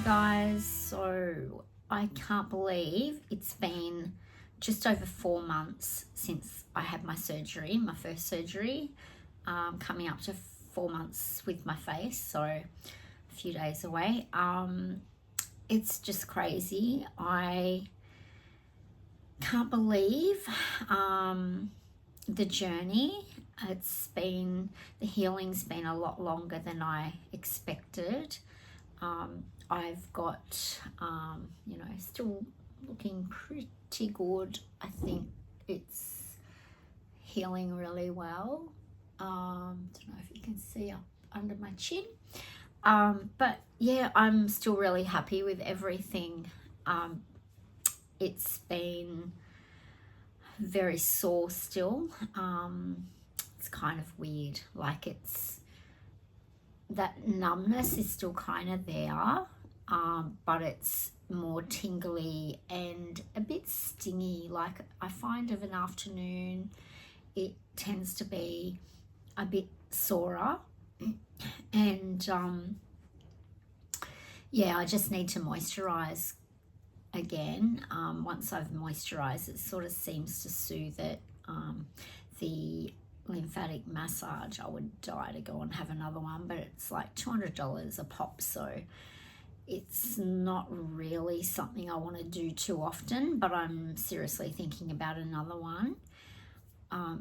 guys, so I can't believe it's been just over 4 months since I had my surgery, my first surgery, coming up to 4 months with my face, so a few days away. It's just crazy. I can't believe the journey. The healing's been a lot longer than I expected. I've got, still looking pretty good. I think it's healing really well. Don't know if you can see up under my chin. But yeah, I'm still really happy with everything. It's been very sore still. It's kind of weird, like that numbness is still kind of there, but it's more tingly and a bit stingy. Like I find of an afternoon it tends to be a bit sorer, and yeah, I just need to moisturize again. Once I've moisturized, it sort of seems to soothe it. The lymphatic massage, I would die to go and have another one, but it's like $200 a pop, so it's not really something I want to do too often, but I'm seriously thinking about another one.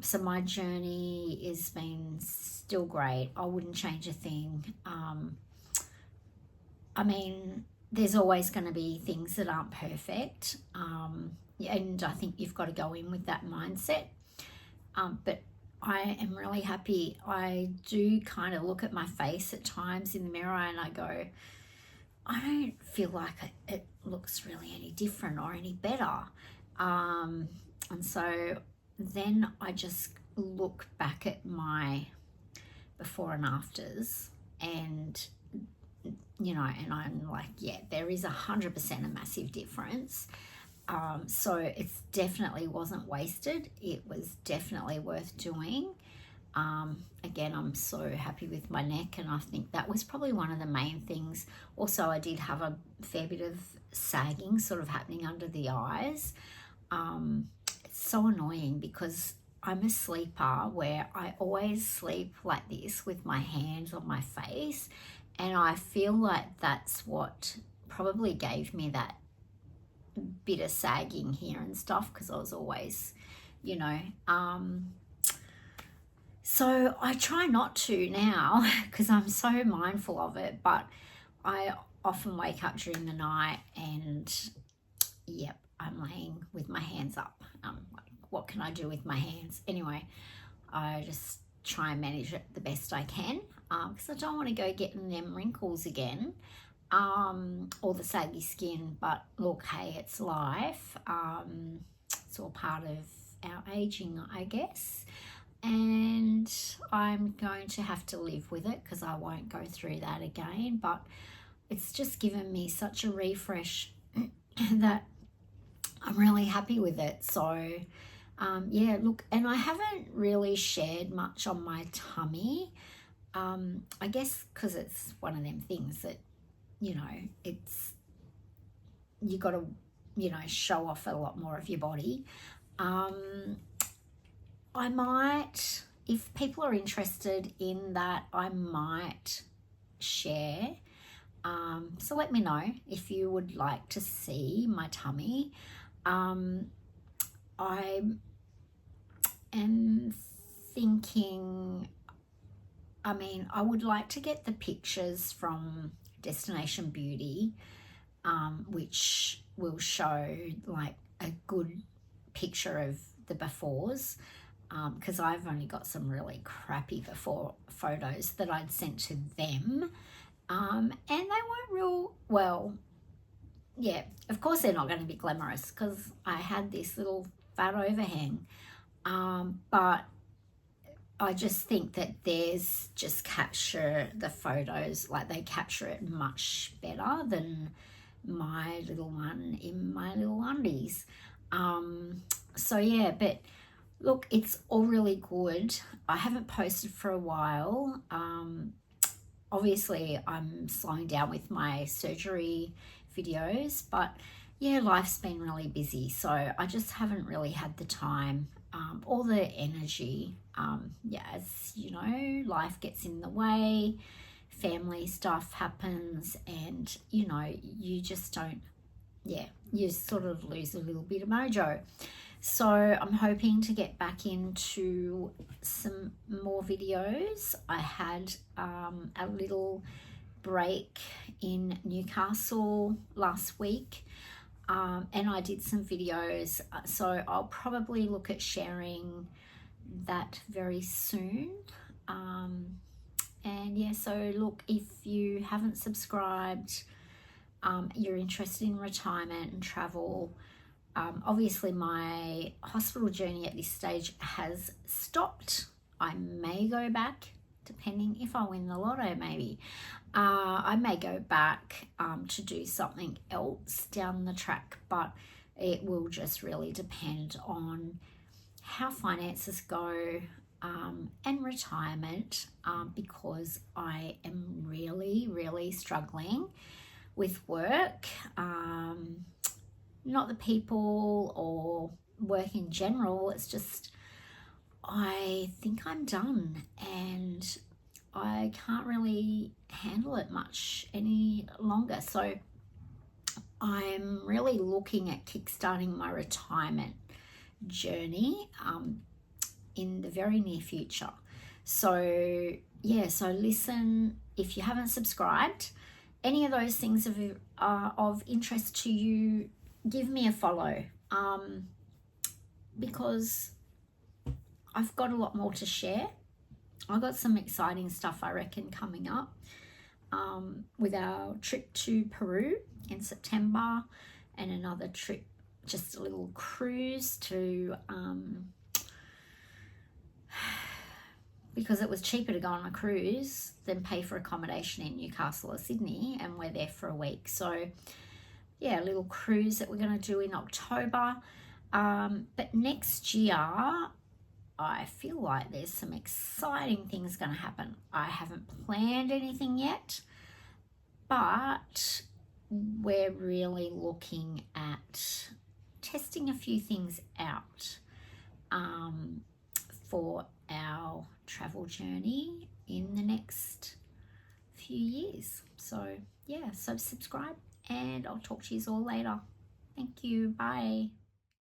So my journey has been still great. I wouldn't change a thing. I mean, there's always going to be things that aren't perfect, and I think you've got to go in with that mindset. But I am really happy. I do kind of look at my face at times in the mirror and I go, I don't feel like it looks really any different or any better. And so then I just look back at my before and afters, and and I'm like, yeah, there is 100% a massive difference. So it definitely wasn't wasted. It was definitely worth doing. Again, I'm so happy with my neck, and I think that was probably one of the main things. Also, I did have a fair bit of sagging sort of happening under the eyes. It's so annoying because I'm a sleeper where I always sleep like this with my hands on my face, and I feel like that's what probably gave me that bit of sagging here and stuff, because I was always, so I try not to now because I'm so mindful of it, but I often wake up during the night and yep, I'm laying with my hands up. Like, what can I do with my hands? Anyway, I just try and manage it the best I can, because I don't want to go getting them wrinkles again, or the saggy skin. But look, hey, it's life. It's all part of our aging, I guess, and I'm going to have to live with it because I won't go through that again. But it's just given me such a refresh that I'm really happy with it. So yeah, look, and I haven't really shared much on my tummy, I guess because it's one of them things that it's, you got to show off a lot more of your body. I might, if people are interested in that, I might share. So let me know if you would like to see my tummy. I am thinking, I would like to get the pictures from Destination Beauty, which will show like a good picture of the befores, because I've only got some really crappy before photos that I'd sent to them, and they weren't real well. Yeah, of course they're not going to be glamorous because I had this little fat overhang, but I just think that theirs just capture the photos, like they capture it much better than my little one in my little undies. So yeah, but look, it's all really good. I haven't posted for a while. obviously I'm slowing down with my surgery videos, but yeah, life's been really busy, so I just haven't really had the time or the energy. Yeah, as you know, life gets in the way, family stuff happens, and you know, you just don't, yeah, you sort of lose a little bit of mojo. So I'm hoping to get back into some more videos. I had a little break in Newcastle last week, and I did some videos, so I'll probably look at sharing that very soon. And yeah, so look, if you haven't subscribed, you're interested in retirement and travel, obviously my hospital journey at this stage has stopped. I may go back, depending if I win the lotto, maybe. I may go back to do something else down the track, but it will just really depend on how finances go and retirement, because I am really struggling with work. Not the people or work in general, it's just I think I'm done and I can't really handle it much any longer. So I'm really looking at kickstarting my retirement journey in the very near future. So yeah, so listen, if you haven't subscribed, any of those things are of interest to you, give me a follow, because I've got a lot more to share. I've got some exciting stuff, I reckon, coming up with our trip to Peru in September, and another trip, just a little cruise to because it was cheaper to go on a cruise than pay for accommodation in Newcastle or Sydney, and we're there for a week. So yeah, a little cruise that we're going to do in October. But next year, I feel like there's some exciting things going to happen. I haven't planned anything yet, but we're really looking at testing a few things out for our travel journey in the next few years. So yeah, so subscribe and I'll talk to you all later. Thank you. Bye.